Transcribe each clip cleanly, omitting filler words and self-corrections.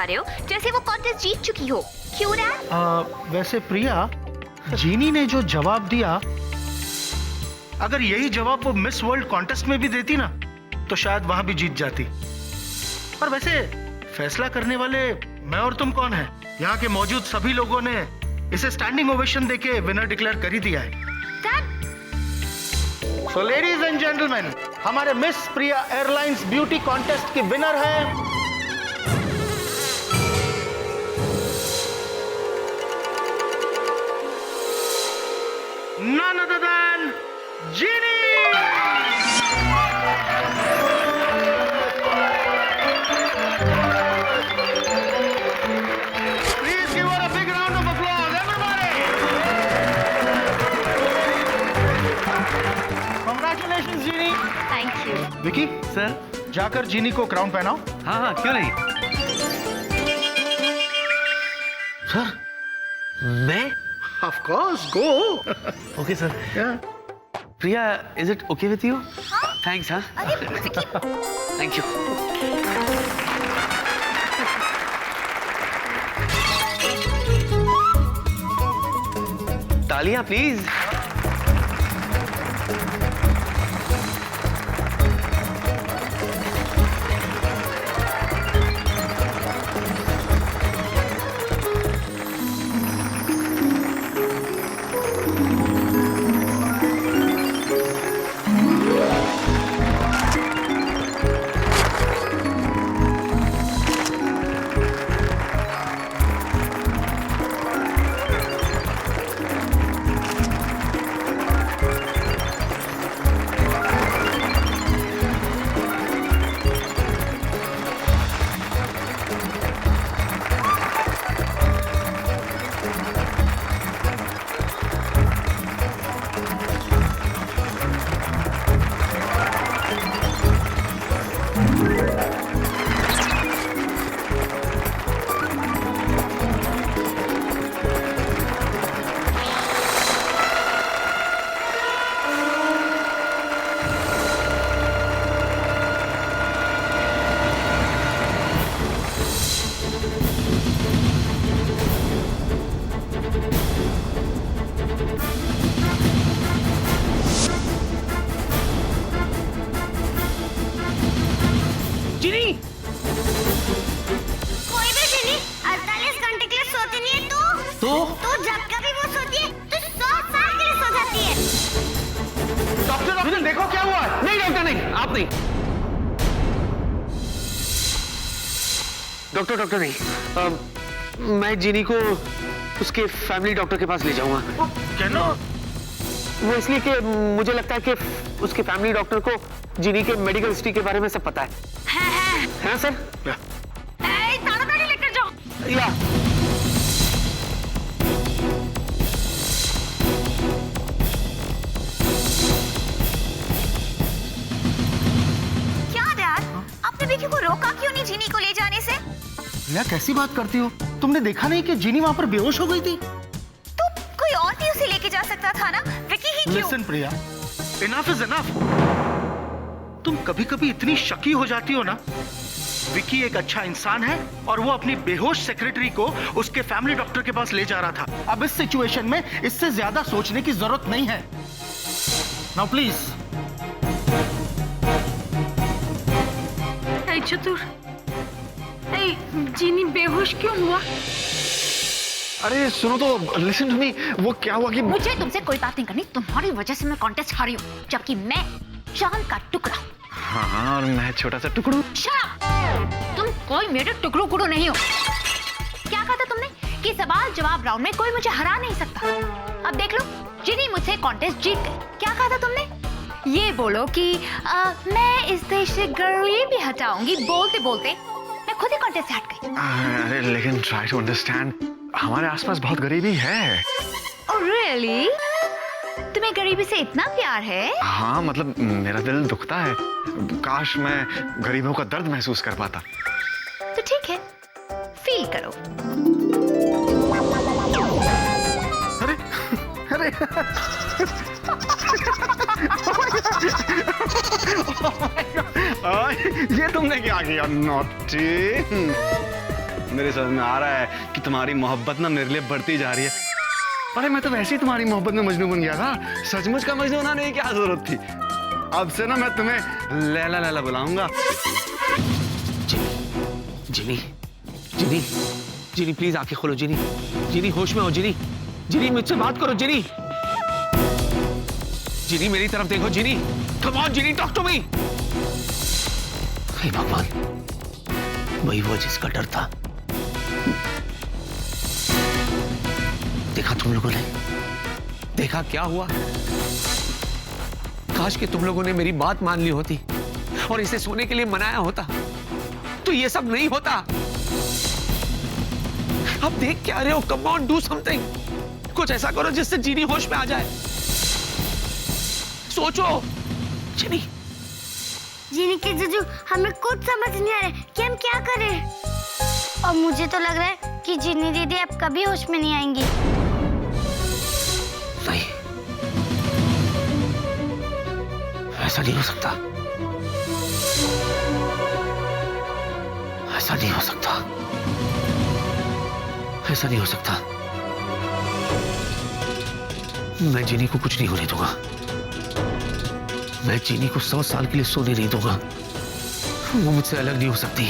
जा रहे हो जैसे वो कॉन्टेस्ट जीत चुकी हो। क्यों डैड? वैसे प्रिया, जीनी ने जो जवाब दिया, अगर यही जवाब वो मिस वर्ल्ड कॉन्टेस्ट में भी देती ना तो शायद वहां भी जीत जाती। पर वैसे फैसला करने वाले मैं और तुम कौन है? यहाँ के मौजूद सभी लोगों ने इसे स्टैंडिंग ओवेशन देके विनर डिक्लेयर कर ही दिया है। सो लेडीज एंड जेंटलमैन, हमारे मिस प्रिया एयरलाइंस ब्यूटी कॉन्टेस्ट की विनर है none other than Jeannie! Please give her a big round of applause, everybody! Congratulations, Jeannie! Thank you. Vicky, sir. जाकर जीनी को crown पहनाओ। हाँ हाँ, क्यों नहीं। सर, मैं? of course, go. Okay sir. Yeah. Priya, is it okay with you? Thanks. हाँ, अरे Vicky, thank you. तालियां प्लीज। जीनी, कोई भी जीनी 48 घंटे के लिए सोती नहीं है तू। तो जब कभी वो सोती है तो 100 साल के लिए सो जाती है। डॉक्टर देखो क्या हुआ है? नहीं डॉक्टर नहीं, आप नहीं। डॉक्टर नहीं, मैं जीनी को उसके फैमिली डॉक्टर के पास ले जाऊंगा। कहना वो इसलिए कि मुझे लगता है कि उसके फैमिली डॉक्टर को जीनी के मेडिकल हिस्ट्री के बारे में सब पता है। है सर? ताड़ाताड़ी लेकर जाओ। या क्या डैड, आपने विकी को रोका क्यों नहीं जीनी को ले जाने से? प्रिया, कैसी बात करती हो? तुमने देखा नहीं कि जीनी वहां पर बेहोश हो गई थी? तो कोई और भी उसे लेके जा सकता था ना, विकी ही क्यों? Listen Priya, enough is enough. तुम कभी कभी इतनी शकी हो जाती हो ना। विकी एक अच्छा इंसान है और वो अपनी बेहोश सेक्रेटरी को उसके फैमिली डॉक्टर के पास ले जा रहा था। अब इस सिचुएशन में इससे ज्यादा सोचने की जरूरत नहीं है। Now please. चतुर, जीनी बेहोश क्यों हुआ? अरे सुनो तो, लिसन टू मी। वो क्या हुआ कि मुझे तुमसे कोई बात नहीं करनी। तुम्हारी वजह से मैं कॉन्टेस्ट हारी हूँ, जबकि मैं चांद का टुकड़ा हूँ। हाँ, और मैं छोटा सा टुकड़ू। Shut up! तुम कोई मेरे टुकड़ो गुड़ो नहीं हो। क्या कहा था तुमने कि सवाल जवाब राउंड में कोई मुझे हरा नहीं सकता? अब देख लो, जीनी मुझसे कॉन्टेस्ट जीत गई। क्या कहा था तुमने? ये बोलो कि मैं इस देश से गरीबी हटाऊंगी। बोलते बोलते मैं खुद ही कॉन्टेस्ट से हट गई। अरे लेकिन ट्राई टू अंडरस्टैंड, हमारे आसपास बहुत गरीबी है। Oh really? तुम्हें गरीबी से इतना प्यार है? हाँ, मतलब मेरा दिल दुखता है। काश मैं गरीबों का दर्द महसूस कर पाता। तो ठीक है, फील करो। अरे अरे ये तुमने क्या किया? नॉटी। मेरे समझ में आ रहा है कि तुम्हारी मोहब्बत ना मेरे लिए बढ़ती जा रही है। अरे मैं तो वैसे ही तुम्हारी मोहब्बत में मजनू बन गया था। सचमुच का मजनू होना नहीं, क्या जरूरत थी। अब से ना मैं तुम्हें लैला लैला बुलाऊंगा। जिनी, जिनी, जिनी प्लीज आंखें खोलो जिनी, जिनी होश में हो जिनी, जिनी मुझसे बात करो जिनी, जिनी मेरी तरफ देखो Genie, come on Genie, talk to me. हे भगवान, वही वो जिसका डर था। देखा तुम लोगों ने, देखा क्या हुआ। काश कि तुम लोगों ने मेरी बात मान ली होती और इसे सोने के लिए मनाया होता तो ये सब नहीं होता। अब देख क्या रहे हो, कम ऑन डू समथिंग, कुछ ऐसा करो जिससे जीनी होश में आ जाए। सोचो जिनी। जीनी के जीजू, हमें कुछ समझ नहीं आ रहा है कि हम क्या करें। और मुझे तो लग रहा है कि जीनी दीदी अब कभी होश में नहीं आएंगी। नहीं, ऐसा नहीं हो सकता, ऐसा नहीं हो सकता, ऐसा नहीं हो सकता। मैं जीनी को कुछ नहीं होने दूंगा। मैं जीनी को 100 साल के लिए सोने नहीं दूंगा। वो मुझसे अलग नहीं हो सकती,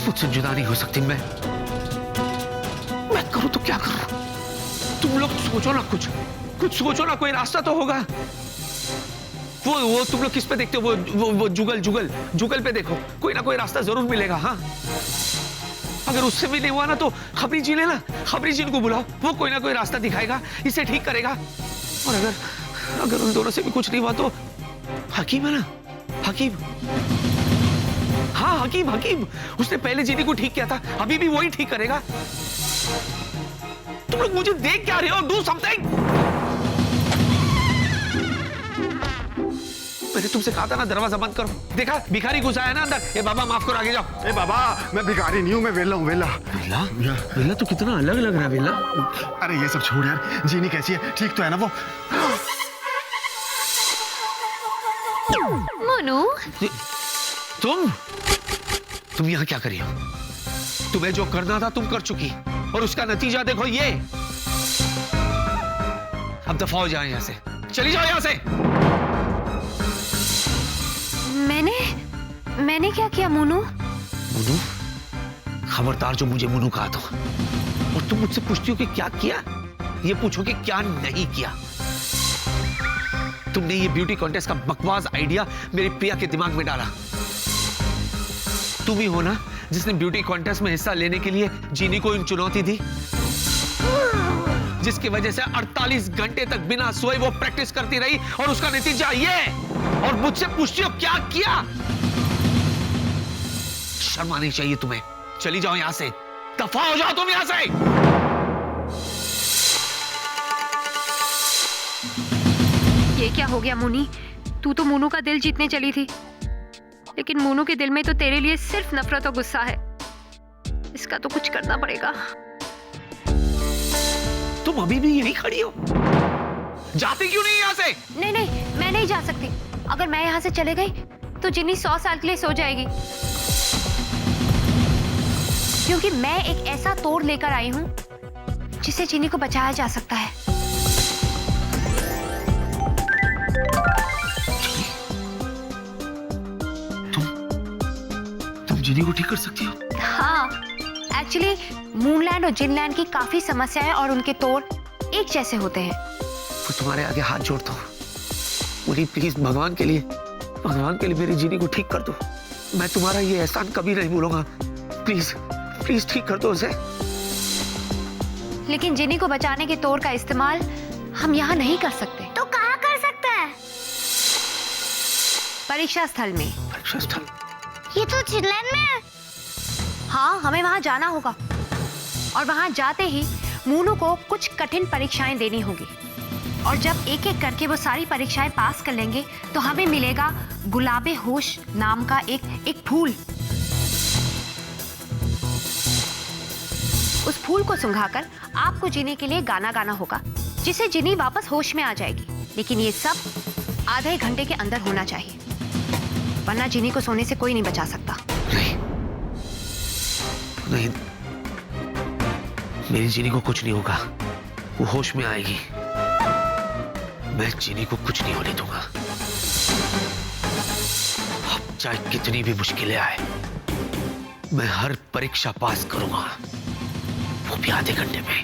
मुझसे जुदा नहीं हो सकती। मैं करूं तो क्या करूं? तुम लोग सोचो ना, कुछ सोचो ना, कोई रास्ता तो होगा। वो तुम लोग किस पे देखते हो? वो जुगल पे देखो, कोई ना कोई रास्ता जरूर मिलेगा। हाँ, अगर उससे भी नहीं हुआ ना तो खबरी जी लेना, खबरी जी को बुलाओ, वो कोई ना कोई रास्ता दिखाएगा, इसे ठीक करेगा। और अगर उन दोनों से भी कुछ नहीं हुआ तो हकीम है ना, हकीम। हाँ हकीम, उसने पहले जीनी को ठीक किया था, अभी भी वही ठीक करेगा। तुम लोग मुझे देख क्या रहे हो? Do something. मैंने तुमसे कहा था ना दरवाजा बंद करो। देखा भिखारी घुसा है ना अंदर। ए बाबा माफ करो, आगे जाओ। ए बाबा, मैं भिखारी नहीं हूँ, मैं वेला हूँ। वेला तो कितना अलग लग रहा है वेला। अरे ये सब छोड़ यार, जीनी कैसी है? ठीक तो है ना वो? मोनू, तुम यहाँ क्या करी हो? तुम्हें जो करना था तुम कर चुकी और उसका नतीजा देखो ये। अब दफा हो जाए यहाँ से, चली जाओ यहाँ से। मैंने क्या किया मोनू? मुनु, खबरदार जो मुझे मुनु कहा तो। और तुम मुझसे पूछती हो कि क्या किया, ये पूछो कि क्या नहीं किया। तुमने ये ब्यूटी कॉन्टेस्ट का बकवास आइडिया मेरी प्रिया के दिमाग में डाला। तुम ही हो ना जिसने ब्यूटी कॉन्टेस्ट में हिस्सा लेने के लिए जीनी को इन चुनौती दी, जिसकी वजह से 48 घंटे तक बिना सोए वो प्रैक्टिस करती रही और उसका नतीजा ये। और मुझसे पूछती हो क्या किया? शर्म आनी चाहिए तुम्हें। चली जाओ यहां से, दफा हो जाओ तुम यहां से। ये क्या हो गया मुनी? तू तो मोनू का दिल जीतने चली थी, लेकिन मोनू के दिल में तो तेरे लिए सिर्फ नफरत और गुस्सा है। इसका तो कुछ करना पड़ेगा। तुम अभी भी यहीं खड़ी हो, जाती क्यों नहीं यहां से? नहीं, मैं नहीं जा सकती। अगर मैं यहाँ से चले गई तो जिनी 100 साल के लिए सो जाएगी, क्योंकि मैं एक ऐसा तोड़ लेकर आई हूँ जिससे जिनी को बचाया जा सकता है। तुम जिनी को ठीक कर सकती हो? हाँ, एक्चुअली मूनलैंड और जिनलैंड की काफी समस्याएं और उनके तोड़ एक जैसे होते हैं। तो तुम्हारे आगे हाथ जोड़ता हूँ, मुझे प्लीज भगवान के लिए मेरी जीनी को ठीक कर दो। मैं तुम्हारा ये एहसान कभी नहीं भूलूंगा। प्लीज ठीक कर दो उसे। लेकिन जिनी को बचाने के तोड़ का इस्तेमाल हम यहाँ नहीं कर सकते। तो कहाँ कर सकते हैं? परीक्षा स्थल में। परीक्षा स्थल? ये तो जिनलैंड में है। हाँ, हमें वहां जाना होगा और वहां जाते ही मोनू को कुछ कठिन परीक्षाएं देनी होगी। और जब एक एक करके वो सारी परीक्षाएं पास कर लेंगे तो हमें मिलेगा गुलाबे होश नाम का एक फूल। उस फूल को सुंघाकर आपको जीने के लिए गाना गाना होगा, जिससे जिनी वापस होश में आ जाएगी। लेकिन ये सब आधे घंटे के अंदर होना चाहिए, वरना जिनी को सोने से कोई नहीं बचा सकता। मेरी जीनी को कुछ नहीं होगा, वो होश में आएगी। मैं जीनी को कुछ नहीं होने दूंगा। अब चाहे कितनी भी मुश्किलें आए, मैं हर परीक्षा पास करूंगा, वो भी आधे घंटे में।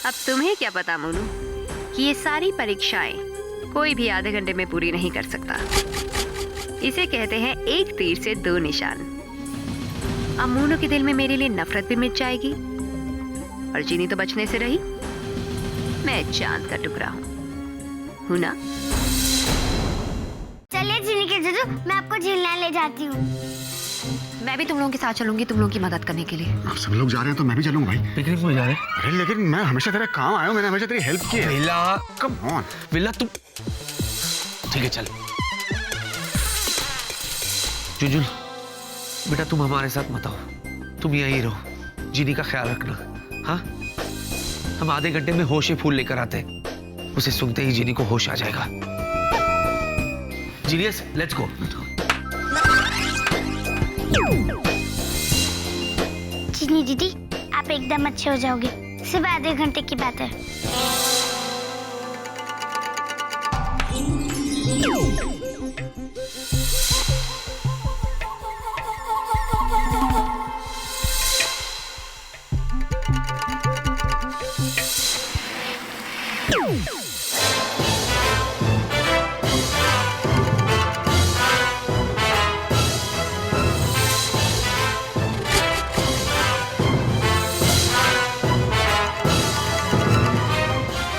अब तुम्हें क्या पता मोनू कि ये सारी परीक्षाएं कोई भी आधे घंटे में पूरी नहीं कर सकता। इसे कहते हैं एक तीर से दो निशान। अब मोनू के दिल में मेरे लिए नफरत भी मिट जाएगी और जीनी तो बचने से रही। मैं चांद का टुकड़ा हूँ ना? चलिए जीनी के जीजू, मैं आपको झीलने ले जाती हूँ। मैं भी तुम लोगों के साथ चलूंगी, तुम लोगों की मदद करने के लिए। आप सब लोग जा रहे हैं तो मैं भी चलूंगा भाई। पिकनिक में जा रहे? अरे लेकिन मैं हमेशा तेरे काम आया हूँ, मैंने हमेशा तेरी हेल्प की है। विला, कम ऑन विला तुम ठीक है चल। जुजुल बेटा तुम हमारे साथ मत आओ, तुम यहीं रहो, जीनी का ख्याल रखना। हाँ, हम आधे घंटे में होशे फूल लेकर आते, उसे सुनते ही जीनी को होश आ जाएगा। Genius, let's go. जीनी दीदी, आप एकदम अच्छे हो जाओगे, सिर्फ आधे घंटे की बात है।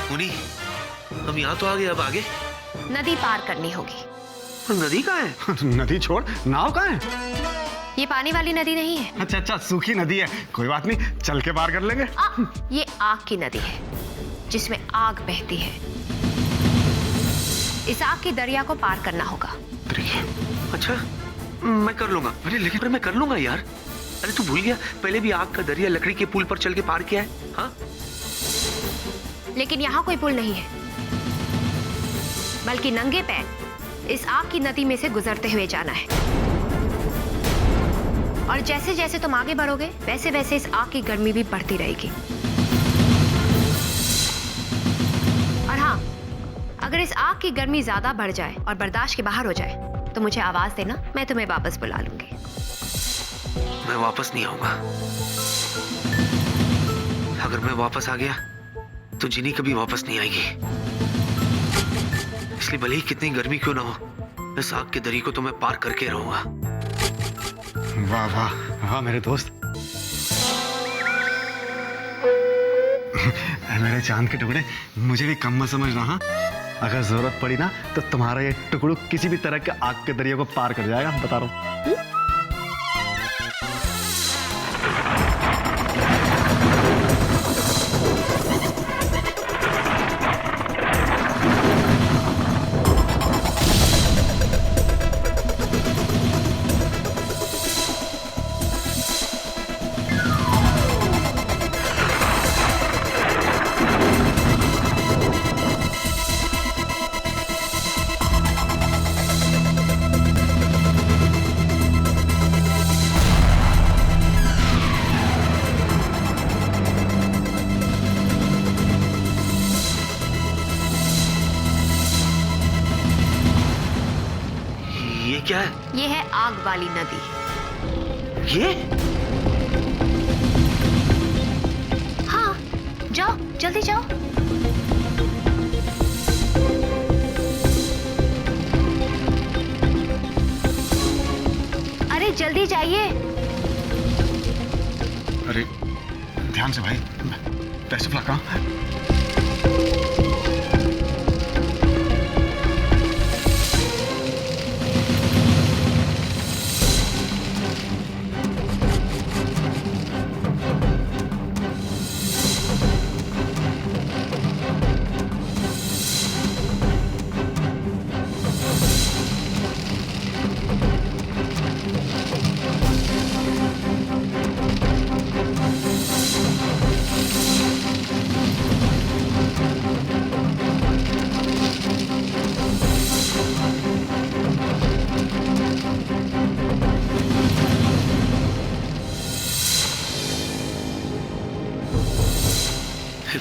मुनी, हम यहाँ तो आ गए, अब आगे नदी पार करनी होगी। और नदी कहाँ है? नदी छोड़, नाव कहाँ है? ये पानी वाली नदी नहीं है। अच्छा अच्छा, सूखी नदी है, कोई बात नहीं, चल के पार कर लेंगे। ये आग की नदी है, जिसमें आग बहती है। इस आग के दरिया को पार करना होगा। अच्छा, मैं कर लूंगा। अरे मैं कर लूंगा यार। अरे तू भूल गया, पहले भी आग का दरिया लकड़ी के पुल पर चल के पार किया है। हाँ, लेकिन यहाँ कोई पुल नहीं है, बल्कि नंगे पैर इस आग की नदी में से गुजरते हुए जाना है। और जैसे जैसे तुम आगे बढ़ोगे, वैसे वैसे इस आग की गर्मी भी बढ़ती रहेगी। और हाँ, अगर इस आग की गर्मी ज्यादा बढ़ जाए और बर्दाश्त के बाहर हो जाए, तो मुझे आवाज देना, मैं तुम्हें वापस बुला लूंगी। मैं वापस नहीं आऊंगा। अगर मैं वापस आ गया तो जिनी कभी वापस नहीं आएगी। इसलिए भले ही कितनी गर्मी क्यों ना हो, इस आग के दरी को तो मैं पार करके रहूंगा। वाह वाह वाह मेरे दोस्त। मेरे चांद के टुकड़े, मुझे भी कम मत समझना। हाँ, अगर जरूरत पड़ी ना तो तुम्हारा ये टुकड़ू किसी भी तरह के आग के दरिया को पार कर जाएगा, बता रहा हूँ। ये क्या है? ये है आग वाली नदी। ये? हाँ, जाओ, जल्दी जाओ। अरे जल्दी जाइए। अरे ध्यान से भाई, पैसे फ्लाका।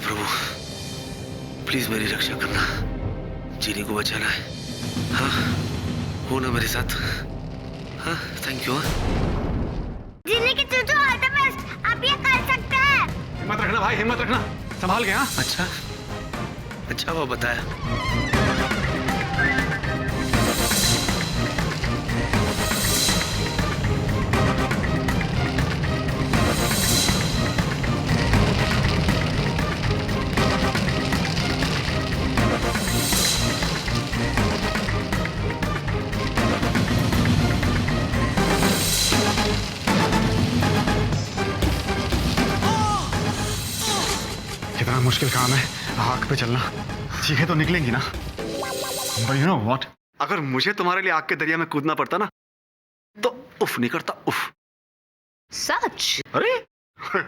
प्रभु, प्लीज मेरी रक्षा करना, जीनी को बचाना है। हाँ, हो ना मेरे साथ। हाँ, थैंक यू। जीनी के चूचू ऑल द बेस्ट, आप ये कर सकते हैं। हिम्मत रखना भाई, हिम्मत रखना, संभाल के। हाँ अच्छा वो बताया। कितना मुश्किल काम है आग पे चलना, चीखें तो निकलेंगी ना। But you know what? अगर मुझे तुम्हारे लिए आग के दरिया में कूदना पड़ता ना तो उफ नहीं करता, उफ। सच? अरे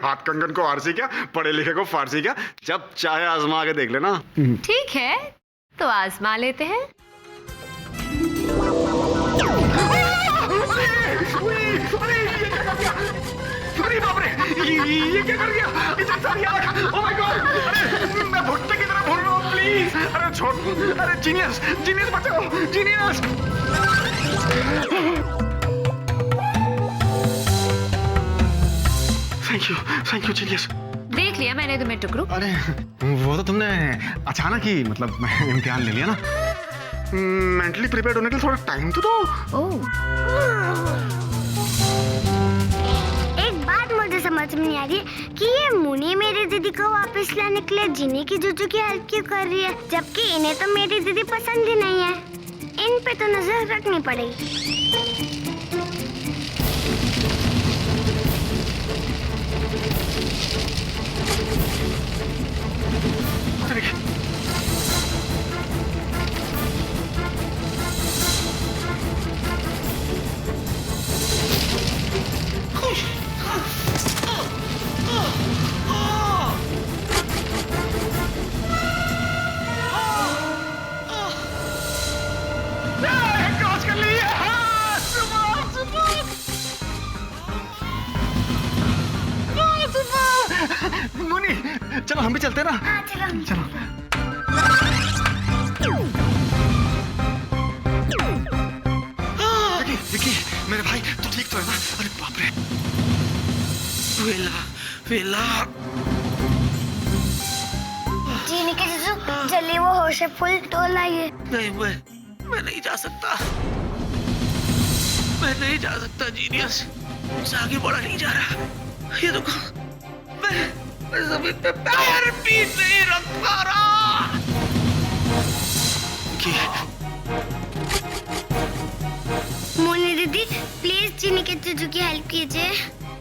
हाथ कंगन को आरसी क्या, पढ़े लिखे को फारसी क्या, जब चाहे आजमा के देख लेना। ठीक है, तो आजमा लेते हैं। अरे बाप रे, ये क्या कर दिया? इतनी सारी आग! Oh my God! अरे मैं भुट्टे की तरह भून रहा हूँ, प्लीज। अरे छोड़, अरे जीनियस, जीनियस बचाओ, जीनियस। Thank you genius. देख लिया मैंने तुम्हें टुकड़ू। अरे वो तो तुमने अचानक ही मतलब इम्तिहान ले लिया ना, मेंटली प्रिपेयर्ड होने के लिए थोड़ा टाइम तो दो। एक बात मुझे समझ में नहीं आ रही है कि ये मुनी मेरी दीदी को वापस लाने के लिए जीनी की जूजू की हेल्प क्यों कर रही है, जबकि इन्हें तो मेरी दीदी पसंद ही नहीं है। इन पे तो नजर रखनी पड़ेगी। मुनी चलो हम भी चलते ना। चलो। विकी मेरे भाई तू ठीक तो है ना? अरे बाप रे, वेला जीनी के जीजू जल्दी वो होशे फुल तो लाइए। नहीं, मैं नहीं जा सकता, मैं नहीं जा सकता जीनियस, मुझसे आगे बढ़ा नहीं जा रहा। ये देखो, मैं जमीन पे पैर भी नहीं रख पा रहा। मोनी दीदी प्लीज जीनी के जीजू की हेल्प कीजिए।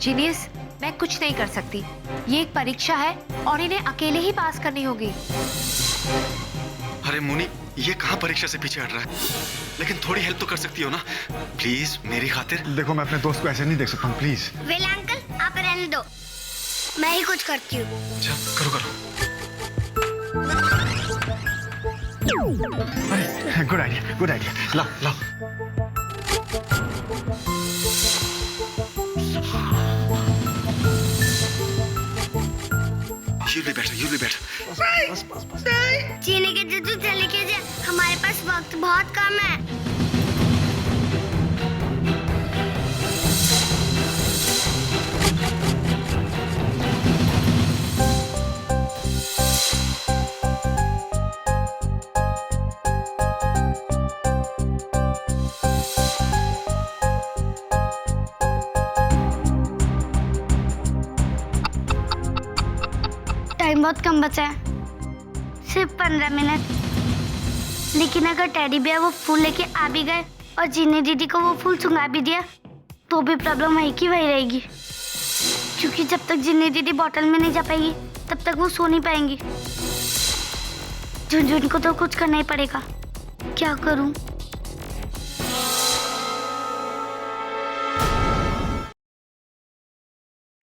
जीनियस, मैं कुछ नहीं कर सकती, ये एक परीक्षा है और इन्हें अकेले ही पास करनी होगी। अरे मुनी, ये कहाँ परीक्षा से पीछे हट रहा है, लेकिन थोड़ी हेल्प तो कर सकती हो ना प्लीज, मेरी खातिर। देखो मैं अपने दोस्त को ऐसे नहीं देख सकता हूँ, प्लीज। वेल अंकल आप रहने दो, मैं ही कुछ करती हूँ। अच्छा करो। गुड आइडिया, लाओ। You be better. जीनी के जीजू चले कीजिए, हमारे पास वक्त बहुत कम है। टाइम बहुत कम बचा है, सिर्फ 15 मिनट। लेकिन अगर टेडी बियर वो फूल लेके आ भी गए और जीनी दीदी को वो फूल सुंघा भी दिया तो भी प्रॉब्लम वही की वही रहेगी, क्योंकि जब तक जीनी दीदी बॉटल में नहीं जा पाएगी तब तक वो सो नहीं पाएंगी। झुनझुन को तो कुछ करना ही पड़ेगा, क्या करूं?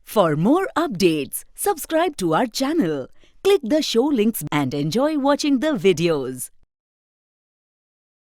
For more updates, subscribe to our channel, click the show links and enjoy watching the videos.